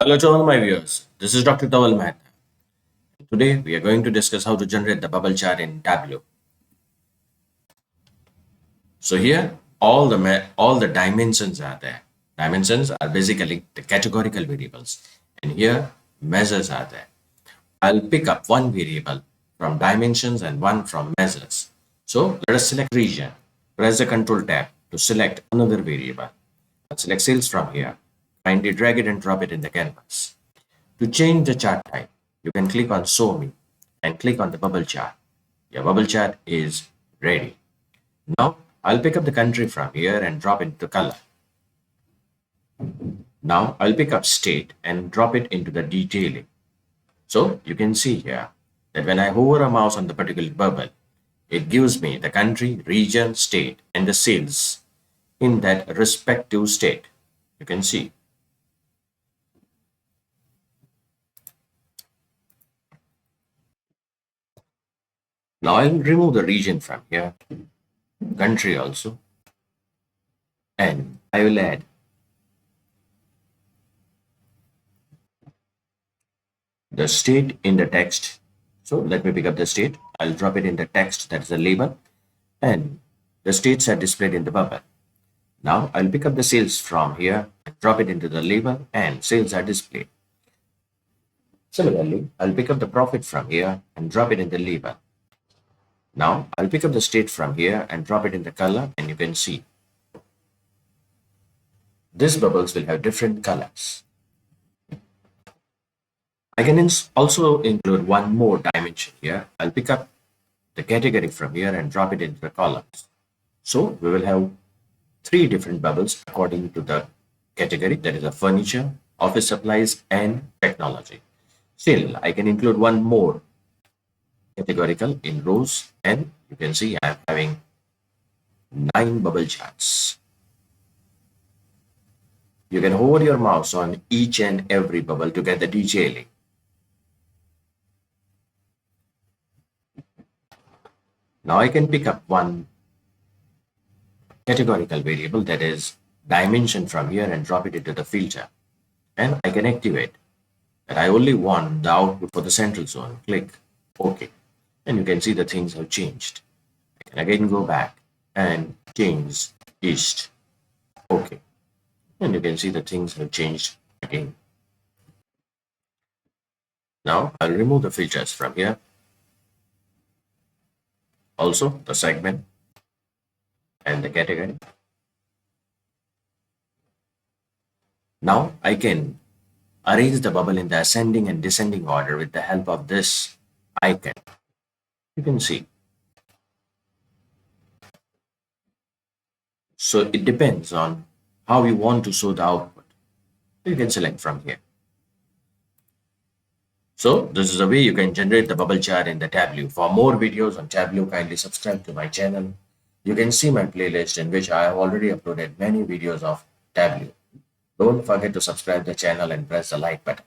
Hello to all my viewers. This is Dr. Dhaval Maheta. Today we are going to discuss how to generate the bubble chart in Tableau. So here all the dimensions are there. Dimensions are basically the categorical variables, and here measures are there. I'll pick up one variable from dimensions and one from measures. So let us select region. Press the Control tab to select another variable. I'll select sales from here. Kindly drag it and drop it in the canvas. To change the chart type, you can click on Show Me and click on the bubble chart. Your bubble chart is ready. Now, I'll pick up the country from here and drop it into color. Now, I'll pick up state and drop it into the detailing. So, you can see here that when I hover a mouse on the particular bubble, it gives me the country, region, state, and the sales in that respective state. You can see. Now I'll remove the region from here, country also, and I will add the state in the text. So let me pick up the state. I'll drop it in the text, that is the label, and the states are displayed in the bubble. Now I'll pick up the sales from here and drop it into the label, and sales are displayed. Similarly, I'll pick up the profit from here and drop it in the label. Now I'll pick up the state from here and drop it in the color, and you can see these bubbles will have different colors. I can also include one more dimension here. I'll pick up the category from here and drop it into the columns. So we will have three different bubbles according to the category, that is the furniture, office supplies, and technology. Still, I can include one more categorical in rows, and you can see I'm having 9 bubble charts. You can hover your mouse on each and every bubble to get the detailing. Now I can pick up one categorical variable, that is dimension, from here and drop it into the filter. And I can activate that I only want the output for the central zone. Click OK. And you can see the things have changed. I can again go back and change east. OK. And you can see the things have changed again. Now I'll remove the filters from here. Also the segment and the category. Now I can arrange the bubble in the ascending and descending order with the help of this icon. You can see. So it depends on how you want to show the output. You can select from here. So this is the way you can generate the bubble chart in the Tableau. For more videos on Tableau, kindly subscribe to my channel. You can see my playlist in which I have already uploaded many videos of Tableau. Don't forget to subscribe the channel and press the like button.